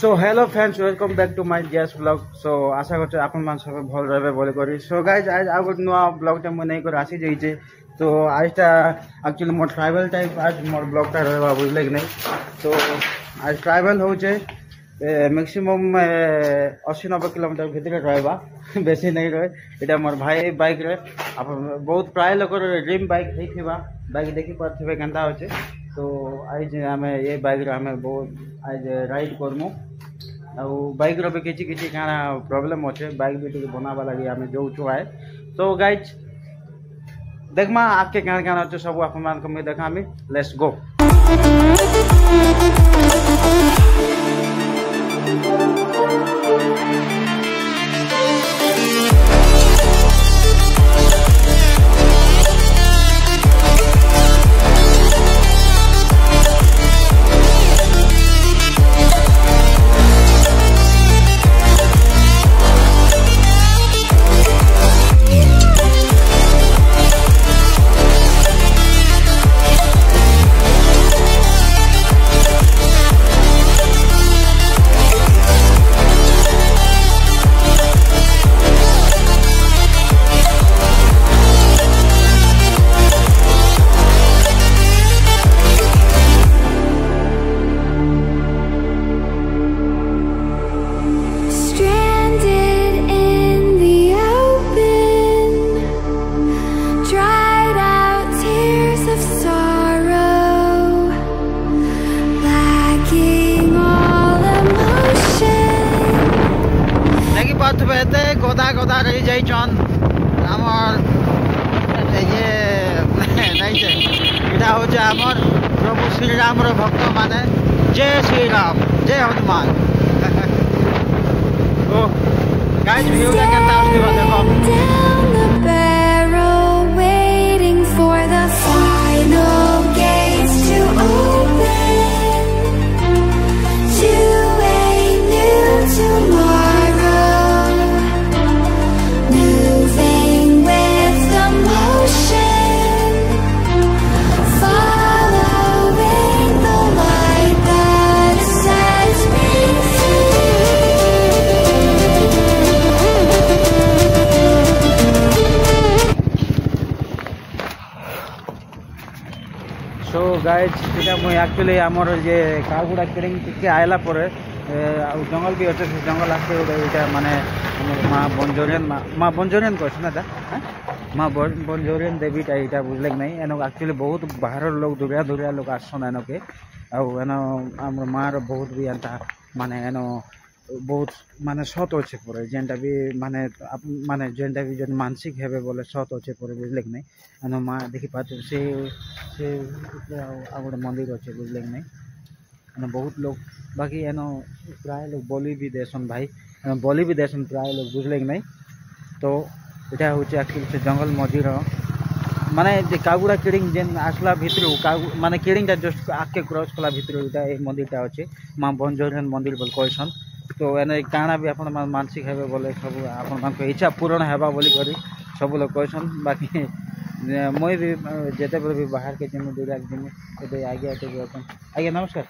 So hello friends welcome back to my gas blog. So आशा करते अपन मान सब भल रहे बोले करी। सो गाइज आज आ गोटे नुआ ब्लॉगटे मुझे नहीं कर आसी जाइए। तो आजटा एक्चुअली मोर ट्राइबल टाइप आज मोर ब्लॉगटा रहा बुझले कि नहीं। तो आज ट्राइबल होचे मैक्सिमम 80-90 किलोमीटर भितर रहा बेसी नहीं रहे। यहाँ मोर भाई बाइक रे आप बहुत प्राय लोक ड्रीम बाइक होता बाइक देखी पारे केन्ता होचे। तो आज आम ये बाइक आम बहुत आज राइड करमु आउ बाइक रो भी किसी क्या प्रॉब्लम अच्छे बाइक भी टी बनावा लगे आम जो आए। तो गाइज देखमा आपके क्या क्या अच्छे सब आप देखा लेट्स गो। गदा गदा रही जाई चन आमर ये नहीं हूँ आमर प्रभु श्रीराम भक्त माने जय श्री राम जय हनुमान। तो गाइस व्यू केनता गाइज यहाँ मुझे एक्चुअली आमर ये कागुड़ा किड़िंग टिके आयला जंगल भी अच्छे से जंगल आसते गोटे माने माँ बंजोरियन कह ना माँ बंजोरियन देवीटा यहाँ बुझले कि नहीं। एन एक्चुअली बहुत बाहर लोग दूरिया दूरिया लोग आसन एनके आन आम माँ बहुत भी एंता माने एन बहुत माने सत अच्छे पर जेनटा भी माने माने जेनटा भी जो मानसिक है बोले सत अच्छे पर बुझले कि नहीं। एन माँ देखी पाते से गोटे मंदिर अच्छे बुझले कि नहीं। एन बहुत लोग बाकी एन प्राय लोग बलि भी देसन भाई बलि भी देसन प्राय लोग बुझले कि नहीं। तो यहाँ हूँ एक्चुअली से जंगल मझीर माने कागुड़ा किड़िंग जेन आसला भितर माने किड़िंगटा जस्ट आगे क्रॉस कला भितर ये मंदिरटा अच्छे माँ बंजोरियन मंदिर बोल कहसन। तो एने काଣା भी अपन मानसिक है बोले सब आप इच्छा पूरण हेबा बोली करी सब लोग कहसन। बाकी मुई भी जेते बेले भी बाहर के जिमी दूरिया जिमी ए आगे आगे नमस्कार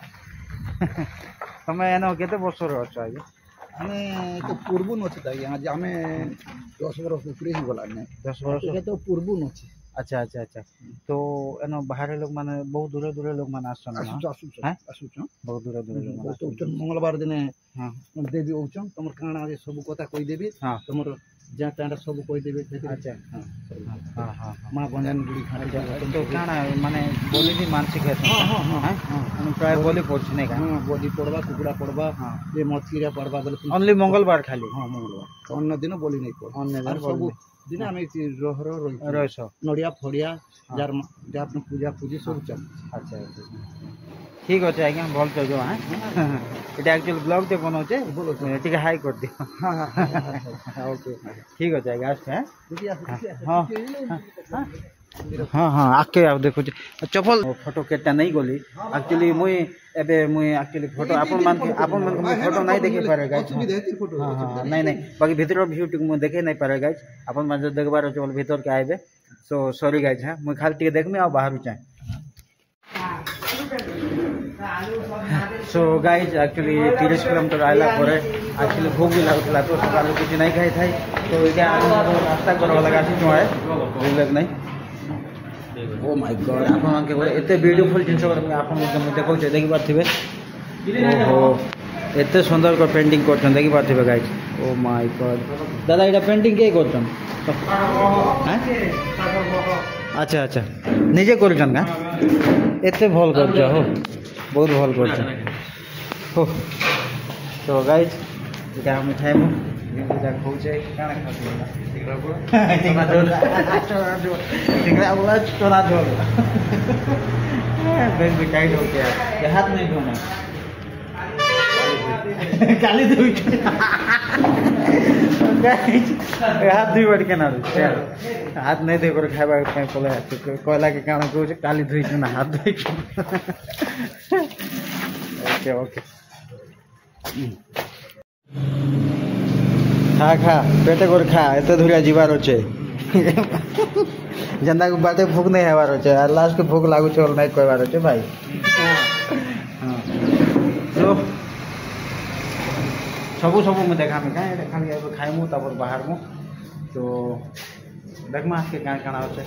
तुम एन केते वर्ष अच्छ आगे आमे तो पूर्व नछे आज्ञा आमे 10 वर्ष ऊपर ही गला 10 वर्ष तो पूर्व नछे। अच्छा अच्छा अच्छा। तो एन बाहर लोग माने बहुत दूर दूर लोग माने आसन बहुत दूर दूर लोग तो मंगलवार दिन देवी औचन तुम काना सब कथा कही देबी तुम जहाँ तहाँ सब कही देबे। अच्छा हाँ हाँ माँ बंजन गुड़ी खाना तो काना माने बोली भी मानसिक है प्राय बोली पड़छ नहीं का बोली पड़वा कुकुड़ा पड़वा ये मछलीरा पड़वा बोले ओनली मंगलवार खाली हाँ मंगलवार अन्य दिन बोली नहीं पड़ अन्य दिन सब दिन आम रही नड़िया फड़िया जार जार पूजा पूजी सब चल। अच्छा ठीक अच्छे आज्ञा भल चल जो हाँ ये एक्चुअली ब्लॉग टे बनाऊे टी हाई कर दियो। ओके ठीक अच्छे आज्ञा हाँ हाँ हाँ आके आप देखो चपल फोटो केटा नहीं गली एक्चुअली मुई एबे मुई एक्चुअली फोटो आपन मान फोटो नहीं देखे पारे गाइस। हाँ हाँ नहीं नहीं बाकी भीतर व्यू टिक मुई देखे नहीं पारे गाइस आपन मान देखबार चल भीतर के आइबे। सो सॉरी गाइस हाँ मुई खाली टिके देखमी आ बाहर चाहे। सो गाइज एक्चुअली 30 किलोमीटर आइला परे एक्चुअली भूख भी लगुला तो सकाल किसी नहीं खाई थाई तो ये रास्ता करवा लगा तुम्हें भूख लग नहीं ओ माय गॉड आपके एत ब्यूटीफुल जिन देखो देखी पारे ओहो एत सुंदर को पेंटिंग कर देखी पारे गाइज ओ माय गॉड दादा ये पेंटिंग किए कर अच्छा अच्छा निजे कर एत भल कर हो बहुत भल कर तो गाइज ये हम खाइबू खोचे चना झोल टाइट हो गया हाथ नहीं धोना काली धोई हाथ धोई बड़ी केना हाथ नहीं धोई कर खाइबा कहला के काण कहूँ काली धोई ना हाथ धोई ओके ओके खा खा पेटे कर खा एत धुरिया जीवार अच्छे जेनता को बाटे भूख नहीं हेबार अच्छे और लास्ट के भूख लागुचे और नहीं कहबार अच्छे भाई तो सबू सबू मुझे देखा कहीं खाली खाइमु तापर बाहर मु तो देखमा आज के क्या काना अच्छे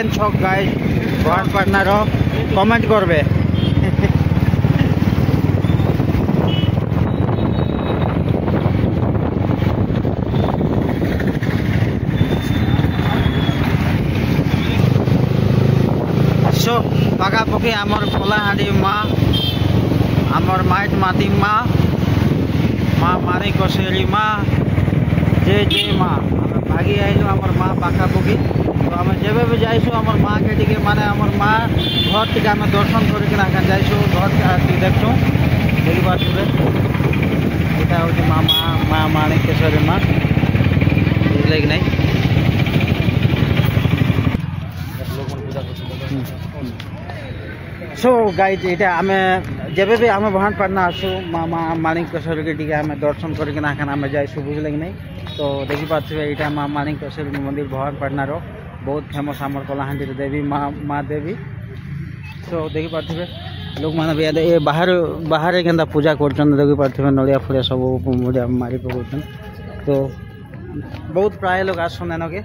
छक गाइज भोन पार्टनर कमेंट करबे सो पाखापाखि आमर कलाहांडी माँ आमर माइट माती माँ माँ मारी कसेरी माँ जय जय माँ भागी आइलु आमर माँ पाखापाखि तो आम जब भी जाइसु आम माँ के टी माने आम माँ घर टी आम दर्शन करके जाइसु घर देखु देखी पारे यहाँ हूँ माँ माँ माँ माणिकेश्वरी माँ बुझे कि नहीं सो गाइज ये आम जब भी आम भवान पाटना आसु माँ माँ माणिकेश्वरी के टी आम दर्शन करके आम जाइसु बुझे कि नहीं तो देखी पारे यहाँ माँ माणिकेश्वरी मंदिर भवान पाटनार बहुत फेमस आमर कलाहांडी देवी माँ देवी सो देखी पारे लोक मैंने भी ये बाहर बाहर के पूजा कर देखी पारे नड़िया फड़िया सब मुड़िया मारी पकाउन तो बहुत प्राय लोग आसन एनके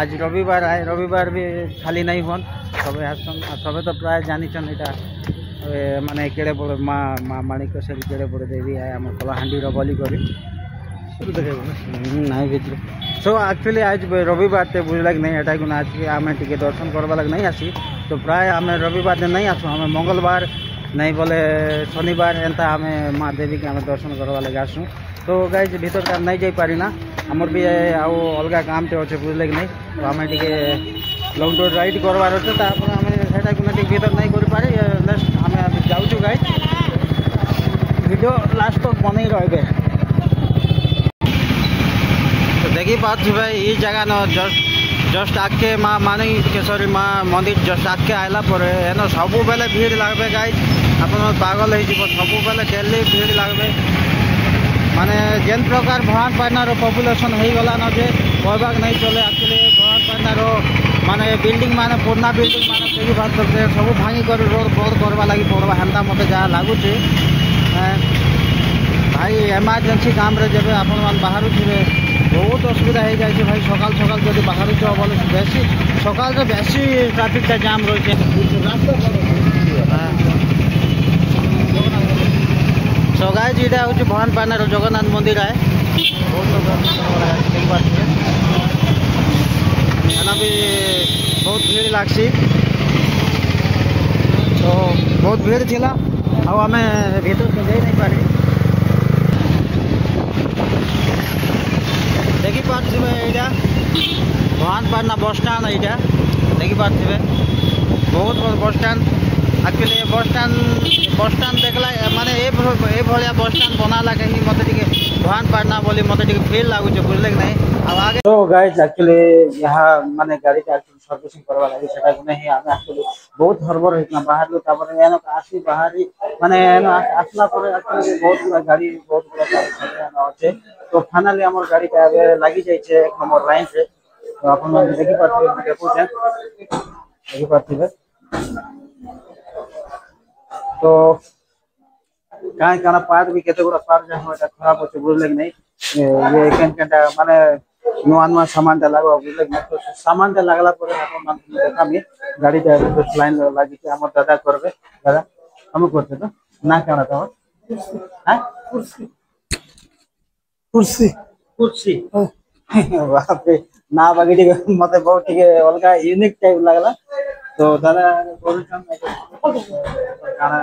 आज रविवार आए रविवार भी खाली नहीं हन सब आसन सब तो प्राय जानी यहाँ माने केड़े बड़े माँ माँ माणिकेश्वरी केड़े बड़े देवी आए आम कलाहांडी बलि करी नहीं भितर सो एक्चुअली आज रविवार ते बुझल कि नहीं एटा को आज के आम टे दर्शन करवा लगे नहीं आसी तो प्राय आम रविवार दिन नहीं आसू आम मंगलवार नहीं बोले शनिवार एंता आम माँ देवी के आम दर्शन करवा लगे आसू तो गाइज भीतर का नहीं जाई पारी ना आमर भी आउ अलग काम टे अच्छे बुझल कि नहीं तो आम टे लंग टूर राइड करवार अच्छे भीतर नहीं कर पारे नेक्स्ट आम जाऊँ गाइज वीडियो लास्ट तक बन रहे देखी पारे ये जगह न जस्ट आगे माँ माणिकेश्वरी माँ मंदिर जस्ट आगे आइला परे एन सब बेले भीड़ लगे गाइज आप पागल हो सब बेले डेली भीड़ लगे माने जेन प्रकार भवान पाटनार पपुलेसन हो गला न जे कहबाक नहीं चले एक्चुअली भवान पाटनार माने बिल्डिंग माने पुराना बिल्डिंग माने देखी पारे सब भांगी कर रोड बंद करवा लगी पड़वा हेन्ता मत जहाँ लगुच भाई एमरजेंसी काम रे जब आपण बाहर थे बहुत असुविधा हो जाए भाई सकाल सकाल जब बाहर बोले बेसी सकाल तो बेसी ट्राफिक जाम रही है सो गाइज ये हूँ भवान पाटनार जगन्नाथ मंदिर है बहुत लोग भी बहुत भीड़ लगसी तो बहुत भीड़ थिला आम भीतर तो जा नहीं पारे देखी पारे यहाँ भवान पाटना बस स्टाण यहाँ देखी पारे बहुत बड़ बस स्टाण एक्चुअली बस स्टाण्ड देखला माने ए भलिया बस स्टाण्ड बनाला कहीं मते टिके भान पाड़ना बोली मते टिके फील लागु छै बुझले कि नहीं अब आगे तो गाइस एक्चुअली यहाँ माने गाड़ी का सर्विसिंग करवा लागि सेटा नहीं आमे एक्चुअली बहुत हरबर हेतना बाहर लो तापर एनो आसी बाहरी माने एनो आसला पर एक्चुअली बहुत बड़ा गाड़ी अच्छे तो फाइनली हमर गाड़ी का लागि जाय छै एक नंबर लाइन से तो अपन देखि पाते देखि पाते तो कहीं कना पार्ट भी केते गुड़ा पार्ट जे हमरा खराब होचे बुझले कि नहीं ये केनटा माने नुआ नुआ सामान ता लागो बुझले कि तो सामान ता लागला पर अपन मान देखा मी गाड़ी ता लाइन लागि के हमर दादा करबे दादा हम करते तो ना काना तो हां कुर्सी कुर्सी कुर्सी बाप रे ना बाकी मते बहुत टिके अलगा यूनिक टाइप लागला तो दादा बोलछन काना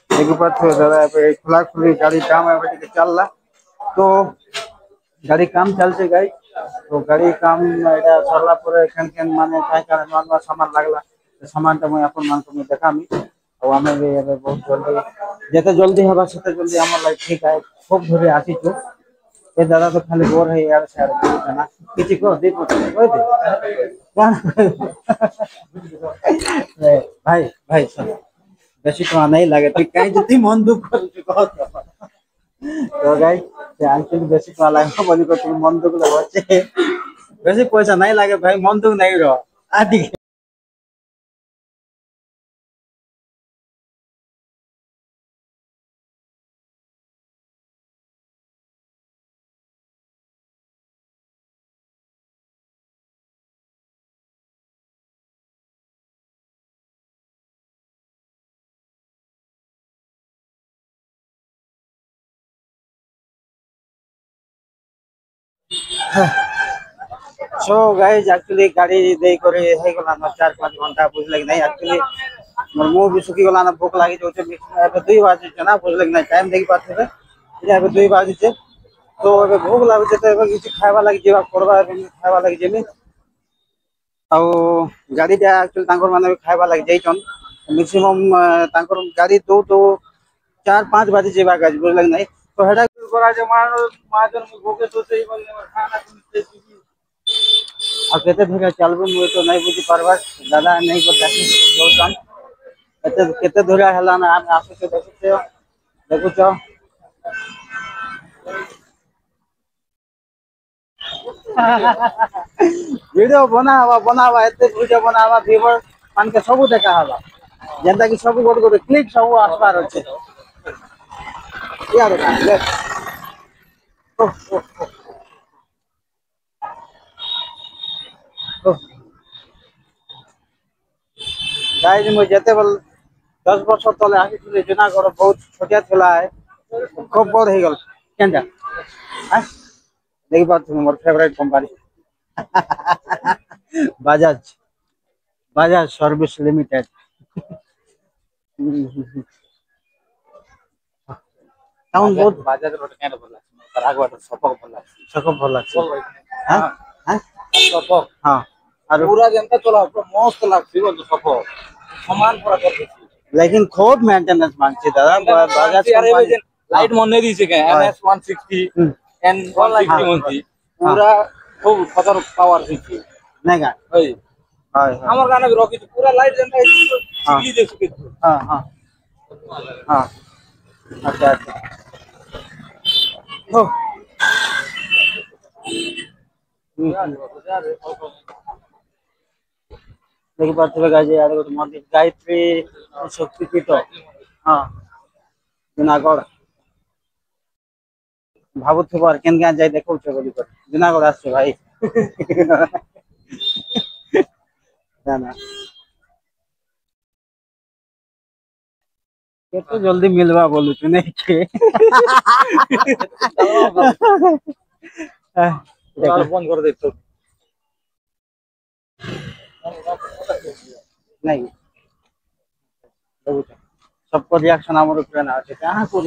एक बात दादा खुला खुली गाड़ी काम है चलला तो गाड़ी काम चलছে गाई तो गाड़ी काम এটা চললা পরে কেন মানে কাই কারণে নরমাল সামান লাগলা সামানটা মই আপন মান তুমি দেখামি তো আমি এবে বহুত জলদি যেতে জলদি হবা সেতে জলদি আমার লাইফ ঠিক আছে খুব ধরে আসি তো এ দাদা তো খালি বোর হয়ে আর স্যার না কিছু কো দে কই দে ভাই ভাই বেশি তো নাই লাগে তুই কাই যদি মন দুঃখ করছিস কত তো গাই আঙ্কেল বেশি তো লাগে বলি কো তুই মন দুঃখ লাগছে বেশি পয়সা নাই লাগে ভাই মন দুঃখ নাই র আদি सो गाइस एक्चुअली गाड़ी दे करे हे गला न 4-5 घंटा बुझले कि नहीं एक्चुअली मोर मुंह भी सुखी गला न भूख लागी जोचे एबे 2 बजे छै ना बुझले कि नहीं टाइम देखि पाथे बे एबे 2 बजे छै तो एबे भूख लागी छै तो एबे किछ खावा लागि जेबा करबा एबे खावा लागि जेमी आ गाड़ी ता एक्चुअली तांकर माने खावा लागि जैछन मैक्सिमम तांकर गाड़ी तो 4-5 बजे जेबा गाज बुझले कि नहीं तो हेडा करा जे माजन भूखे तो सही बोलने खाना आ केते धरे चलबो मु तो नहीं बुझी परबा दादा नहीं को देखि जोसन एते केते धरे हला ना हम आसे के देखु छ वीडियो बनावा एते वीडियो बनावा व्यूअर मान के सब देखा हला जेंता कि सब गोट गोट क्लिक सब आसपार अछि यार ले गाइस मु जेते बल 10 वर्ष तले आसी जूनागढ़ बहुत छोटिया थिला है खूब बड़ हे गल केनजा हां देखि बात मोर favourite company Bajaj Bajaj service limited town बहुत बाजार रोड केन बोला तर आगवाट सपक भला हां हां सपक हां और पूरा जनता चला मस्त लागसी बोल सपक समान पूरा कर देसी लेकिन खूब मेंटेनेंस मांगछे दादा बजाज कंपनी लाइट मन नहीं दिसे के NS 160 N 160 होती पूरा खूब खतर पावर दिसी नहीं का होय हाय हमर गाना भी रखी पूरा लाइट जनता सिगली देख सके हां हां हां अच्छा अच्छा ओ देखि पाथे गाइस यार गोटे मंदिर गायत्री शक्तिपीठ हां जूनागढ़ भाबुथबो आर केन गां जाय देखौ छ बोली कर जूनागढ़ आछे भाई ना ना केते जल्दी मिलवा बोलु तू नहीं के बंद कर दे तो नहीं सबको रिएक्शन हमर ऊपर ना আছে कहां को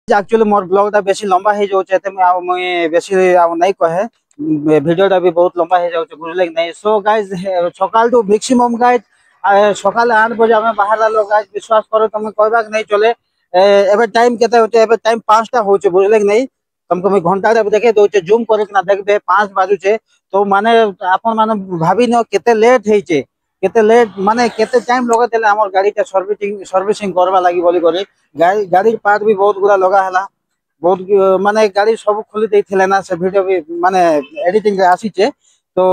एक्चुअली मोर ब्लॉग ता बेसी लंबा हे जो चेते मैं बेसी नहीं कहे ভিডিওটা भी बहुत लंबा हो जाउछ बुझले कि नहीं। सो गाइज सकाल टू मैक्सिमम गाइज सकाल 8 बजे आमे बाहर लालो गाइज विश्वास करो तुम कहबाक नहीं चले। एबे टाइम केते होते एबे टाइम 5टा होचे बुझले कि नहीं। तुमको मैं घंटा देखे दोचे जूम करे ना देखबे 5 बाजुचे तो माने आपन माने भाभी न केते लेट हेचे केते लेट माने केते टाइम लगा देले हमर गाड़ीटा सर्विसिंग करबा लागि बोली करे गाड़ी पार्ट भी बहुत गुला लगा हला बहुत माने गाड़ी सब खोली देथिले ना से वीडियो भी माने एडिटिंग रे आसीचे तो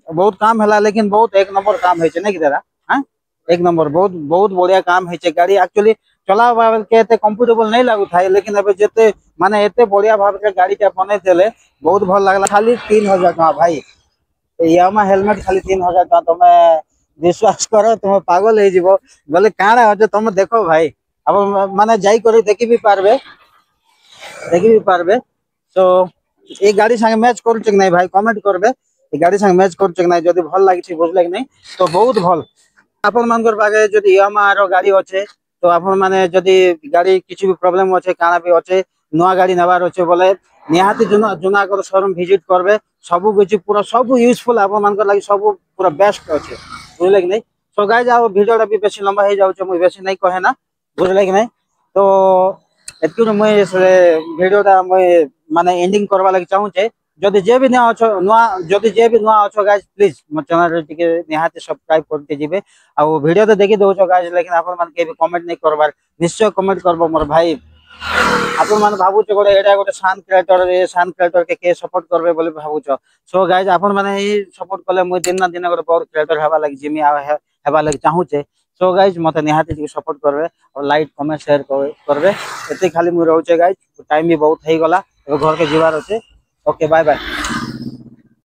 बहुत काम हला लेकिन बहुत एक नंबर काम हेचे नै कि दादा। हां एक नंबर बहुत बहुत बढ़िया काम हेचे गाड़ी एक्चुअली चलावा के एते कंफर्टेबल नहीं लागु थाए लेकिन अब जेते माने एते बढ़िया भाव के गाड़ीटा बने देले बहुत भल लागला। खाली 3000 टका भाई यामा हेलमेट खाली 3000 टका तुम विश्वास करो तुम पागल हो जीवो बोले काଣା हो तुम देखो भाई अब माने जाई करे देखि भी पारबे। तो ए गाड़ी संगे मैच करू कि नहीं भाई कमेंट करबे ए गाड़ी संगे मैच करू कि नहीं जदी भल लागि छी बुझले कि नहीं तो बहुत भल आपन मानकर पागे जदी यामा रो गाड़ी होचे तो आपन माने जदी गाड़ी किछि भी प्रॉब्लम होचे काना भी होचे नवा गाड़ी नवार होचे बोले निहाती जुना कर शोरूम विजिट करबे सब किछि पूरा सब यूजफुल आपन मानकर लागि सब पूरा बेस्ट होचे बुझले कि नहीं। सो गाइस आ वीडियोटा भी बेसी लंबा हो जाउचे मु बेसी नहीं कहे ना बुझले कि नहीं। तो एतकु मुई से वीडियोटा मुई माने एंडिंग करबा लागि चाहूचे जदी जे भी नया अछो नवा जदी जे भी नया अछो गाइस प्लीज मो चैनल रे टिके निहाती सब्सक्राइब करते जिबे आ वीडियो तो देखि दोछो गाइस लेकिन आपन मान के भी कमेंट नहीं करबार निश्चय कमेंट करबो मोर भाई आपन मान भाबुछ गोटे एटा गोटे शान क्रिएटर के सपोर्ट करबे बोली भाबुछ। सो गाइस आपन माने ई सपोर्ट करले मुई दिन ना दिन गोटे पावर क्रिएटर हवा लागि जिमी हेबा लागि चाहूचे। सो गाइस मते निहाती सपोर्ट करबे और लाइक कमेंट शेयर करबे एते खाली मुई रहउचे गाइस टाइम भी बहुत हेई गला घर के जीवार होचे। Okay bye bye.